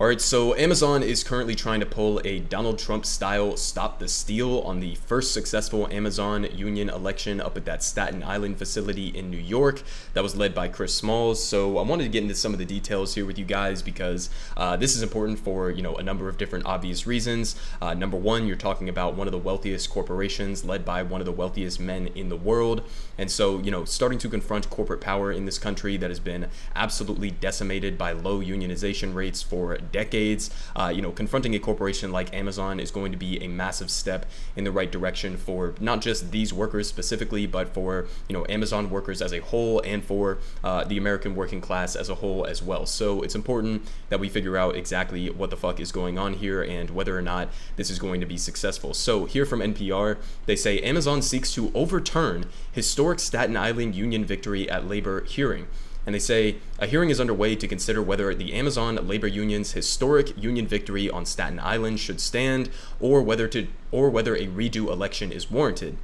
All right, so Amazon is currently trying to pull a Donald Trump style stop the steal on the first successful Amazon union election up at that Staten Island facility in New York that was led by Chris Smalls. So I wanted to get into some of the details here with you guys because this is important for, a number of different obvious reasons. Number one, you're talking about one of the wealthiest corporations led by one of the wealthiest men in the world. And so, starting to confront corporate power in this country that has been absolutely decimated by low unionization rates for decades, confronting a corporation like Amazon is going to be a massive step in the right direction for not just these workers specifically, but for, Amazon workers as a whole and for the American working class as a whole as well. So it's important that we figure out exactly what the fuck is going on here and whether or not this is going to be successful. So here from NPR, they say Amazon seeks to overturn historic Staten Island union victory at labor hearing. And they say a hearing is underway to consider whether the Amazon labor union's historic union victory on Staten Island should stand or whether a redo election is warranted.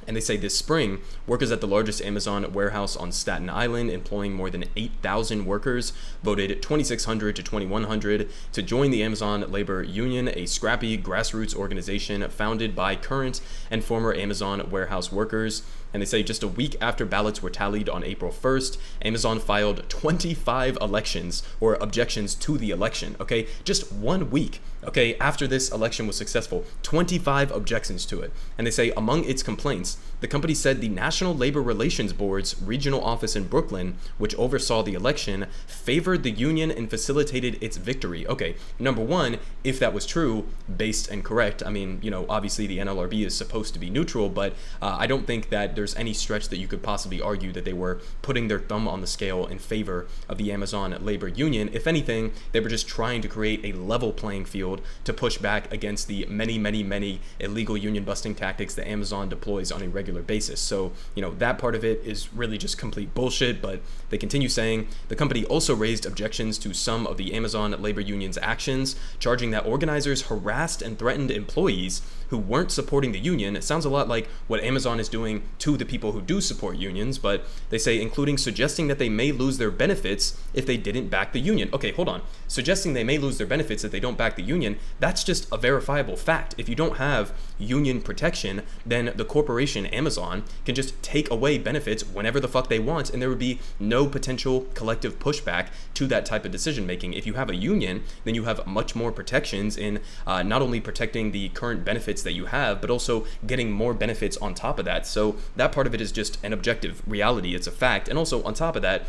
And they say this spring, workers at the largest Amazon warehouse on Staten Island, employing more than 8,000 workers, voted 2,600 to 2,100 to join the Amazon Labor Union, a scrappy grassroots organization founded by current and former Amazon warehouse workers. And they say just a week after ballots were tallied on April 1st, Amazon filed 25 objections to the election. Okay, just 1 week. Okay, after this election was successful, 25 objections to it. And they say among its complaints, the company said the National Labor Relations Board's regional office in Brooklyn, which oversaw the election, favored the union and facilitated its victory. Okay, number one, if that was true, based and correct, I mean, obviously the NLRB is supposed to be neutral, but I don't think that there's any stretch that you could possibly argue that they were putting their thumb on the scale in favor of the Amazon Labor Union. If anything, they were just trying to create a level playing field to push back against the many illegal union busting tactics that Amazon deploys on a regular basis. So, that part of it is really just complete bullshit, but they continue saying the company also raised objections to some of the Amazon Labor Union's actions, charging that organizers harassed and threatened employees who weren't supporting the union. It sounds a lot like what Amazon is doing to the people who do support unions, but they say including suggesting that they may lose their benefits if they didn't back the union. Okay, hold on. Suggesting they may lose their benefits if they don't back the union, that's just a verifiable fact. If you don't have union protection, then the corporation Amazon can just take away benefits whenever the fuck they want, and there would be no potential collective pushback to that type of decision making. If you have a union, then you have much more protections in not only protecting the current benefits that you have, but also getting more benefits on top of that. So that part of it is just an objective reality. It's a fact. And also on top of that,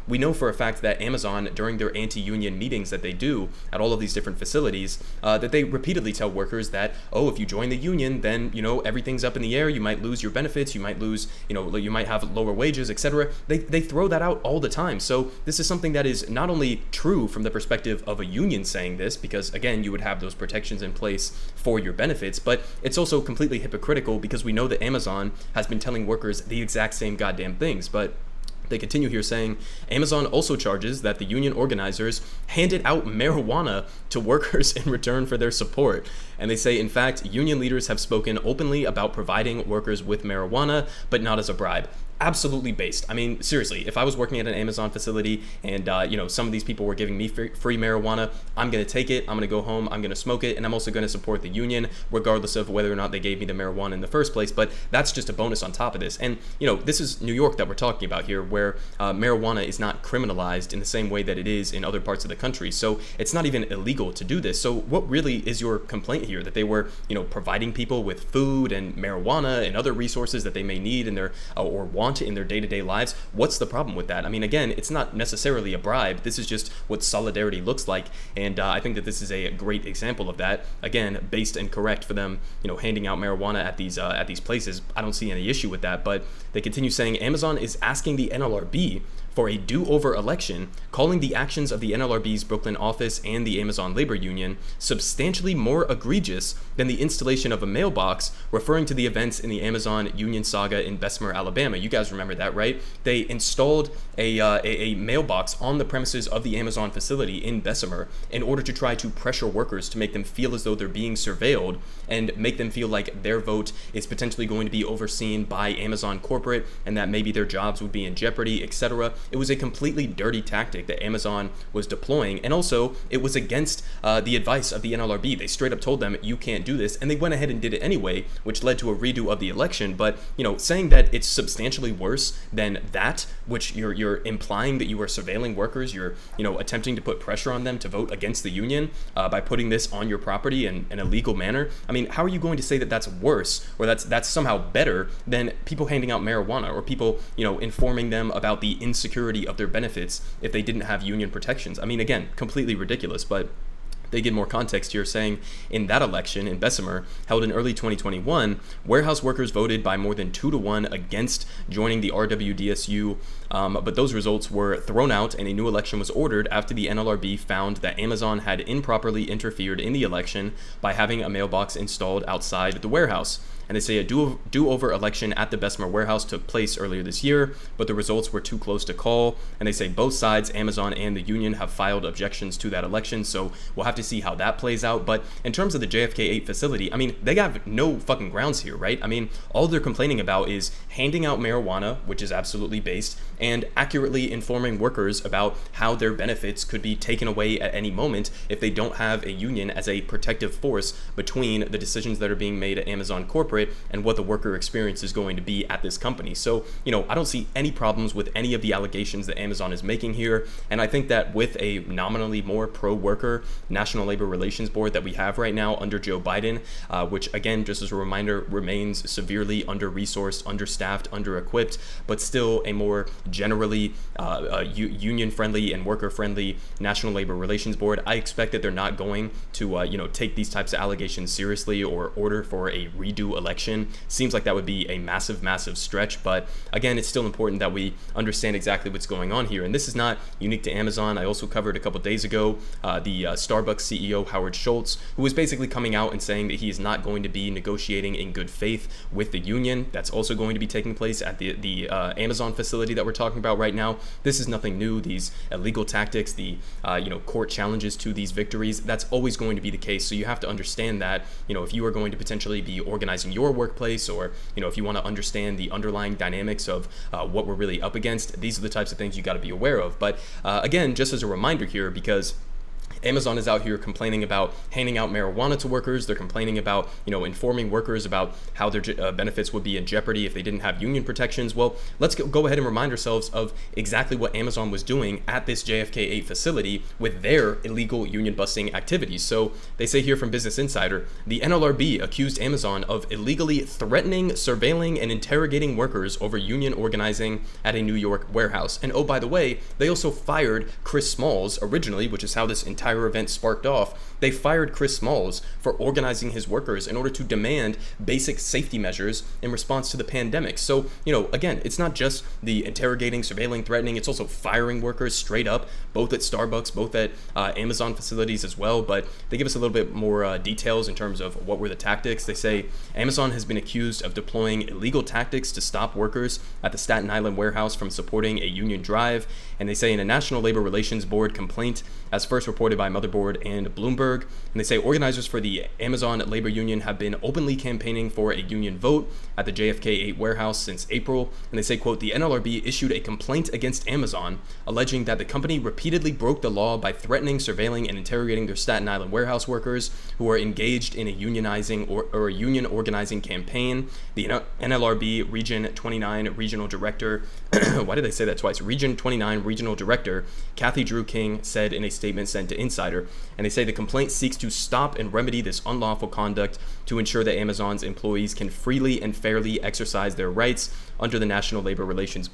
we know for a fact that Amazon, during their anti-union meetings that they do at all of these different facilities, that they repeatedly tell workers that, if you join the union, then, everything's up in the air. You might lose your benefits. You might lose, you might have lower wages, etc. They throw that out all the time. So this is something that is not only true from the perspective of a union saying this, because again, you would have those protections in place for your benefits, but it's also completely hypocritical because we know that Amazon has been telling workers the exact same goddamn things. But they continue here saying, Amazon also charges that the union organizers handed out marijuana to workers in return for their support. And they say, in fact, union leaders have spoken openly about providing workers with marijuana, but not as a bribe. Absolutely based. I mean, seriously, if I was working at an Amazon facility and, some of these people were giving me free marijuana, I'm going to take it, I'm going to go home, I'm going to smoke it, and I'm also going to support the union, regardless of whether or not they gave me the marijuana in the first place. But that's just a bonus on top of this. And, this is New York that we're talking about here, where marijuana is not criminalized in the same way that it is in other parts of the country. So it's not even illegal to do this. So what really is your complaint here? That they were, providing people with food and marijuana and other resources that they may need in their, or want in their day-to-day lives? What's the problem with that? I mean, again, it's not necessarily a bribe. This is just what solidarity looks like, and I think that this is a great example of that. Again, based and correct for them, handing out marijuana at these places. I don't see any issue with that, but they continue saying Amazon is asking the NLRB for a do-over election, calling the actions of the NLRB's Brooklyn office and the Amazon Labor Union substantially more egregious than the installation of a mailbox, referring to the events in the Amazon union saga in Bessemer, Alabama. You guys remember that, right? They installed a mailbox on the premises of the Amazon facility in Bessemer in order to try to pressure workers to make them feel as though they're being surveilled and make them feel like their vote is potentially going to be overseen by Amazon corporate and that maybe their jobs would be in jeopardy, etc. it was a completely dirty tactic that Amazon was deploying, and also it was against the advice of the NLRB. They straight up told them, you can't do this, and they went ahead and did it anyway, which led to a redo of the election. But, saying that it's substantially worse than that, which you're implying that you are surveilling workers, you're, attempting to put pressure on them to vote against the union by putting this on your property in an illegal manner. I mean, how are you going to say that that's worse, or that's somehow better than people handing out marijuana, or people, informing them about the insecurity of their benefits if they didn't have union protections? I mean, again, completely ridiculous. But they give more context here, saying in that election in Bessemer, held in early 2021, warehouse workers voted by more than 2-1 against joining the RWDSU, but those results were thrown out and a new election was ordered after the NLRB found that Amazon had improperly interfered in the election by having a mailbox installed outside the warehouse. And they say a do-over election at the Bessemer warehouse took place earlier this year, but the results were too close to call. And they say both sides, Amazon and the union, have filed objections to that election. So we'll have to see how that plays out. But in terms of the JFK 8 facility, I mean, they have no fucking grounds here, right? I mean, all they're complaining about is handing out marijuana, which is absolutely based, and accurately informing workers about how their benefits could be taken away at any moment if they don't have a union as a protective force between the decisions that are being made at Amazon corporate and what the worker experience is going to be at this company. So, I don't see any problems with any of the allegations that Amazon is making here. And I think that with a nominally more pro-worker National Labor Relations Board that we have right now under Joe Biden, which again, just as a reminder, remains severely under-resourced, understaffed, under-equipped, but still a more generally union-friendly and worker-friendly National Labor Relations Board, I expect that they're not going to, take these types of allegations seriously or order for a redo election. Seems like that would be a massive stretch, but again, it's still important that we understand exactly what's going on here. And this is not unique to Amazon. I also covered a couple days ago the Starbucks CEO Howard Schultz, who was basically coming out and saying that he is not going to be negotiating in good faith with the union. That's also going to be taking place at the Amazon facility that we're talking about right now. This is nothing new. These illegal tactics, the court challenges to these victories, that's always going to be the case. So you have to understand that, if you are going to potentially be organizing your workplace, or if you want to understand the underlying dynamics of what we're really up against, these are the types of things you got to be aware of. But again, just as a reminder here, because Amazon is out here complaining about handing out marijuana to workers. They're complaining about, informing workers about how their benefits would be in jeopardy if they didn't have union protections. Well, let's go ahead and remind ourselves of exactly what Amazon was doing at this JFK 8 facility with their illegal union busting activities. So they say here from Business Insider, the NLRB accused Amazon of illegally threatening, surveilling, and interrogating workers over union organizing at a New York warehouse. And oh, by the way, they also fired Chris Smalls originally, which is how this entire event sparked off. They fired Chris Smalls for organizing his workers in order to demand basic safety measures in response to the pandemic. So, again, it's not just the interrogating, surveilling, threatening, it's also firing workers straight up, both at Starbucks, both at Amazon facilities as well. But they give us a little bit more details in terms of what were the tactics. They say Amazon has been accused of deploying illegal tactics to stop workers at the Staten Island warehouse from supporting a union drive. And they say in a National Labor Relations Board complaint, as first reported by Motherboard and Bloomberg, and they say organizers for the Amazon labor union have been openly campaigning for a union vote at the JFK 8 warehouse since April. And they say, quote, the NLRB issued a complaint against Amazon, alleging that the company repeatedly broke the law by threatening, surveilling, and interrogating their Staten Island warehouse workers who are engaged in a unionizing or a union organizing campaign. The NLRB Region 29 Regional Director, why did they say that twice? Region 29 Regional Director Kathy Drew King said in a statement sent to Insider, and they say the complaint seeks to stop and remedy this unlawful conduct to ensure that Amazon's employees can freely and fairly exercise their rights under the National Labor Relations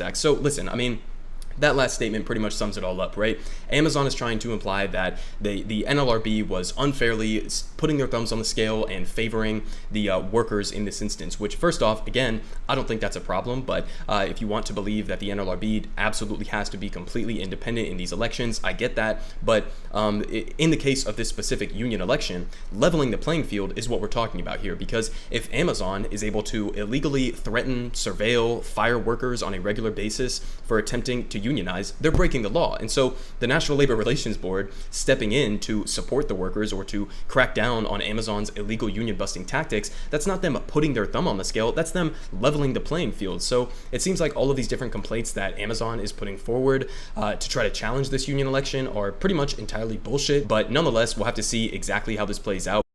Act. So listen, I mean, that last statement pretty much sums it all up, right? Amazon is trying to imply that the NLRB was unfairly putting their thumbs on the scale and favoring the workers in this instance, which first off, again, I don't think that's a problem, but if you want to believe that the NLRB absolutely has to be completely independent in these elections, I get that. But in the case of this specific union election, leveling the playing field is what we're talking about here, because if Amazon is able to illegally threaten, surveil, fire workers on a regular basis for attempting to unionize, they're breaking the law. And so the National Labor Relations Board stepping in to support the workers or to crack down on Amazon's illegal union busting tactics, that's not them putting their thumb on the scale, that's them leveling the playing field. So it seems like all of these different complaints that Amazon is putting forward to try to challenge this union election are pretty much entirely bullshit. But nonetheless, we'll have to see exactly how this plays out.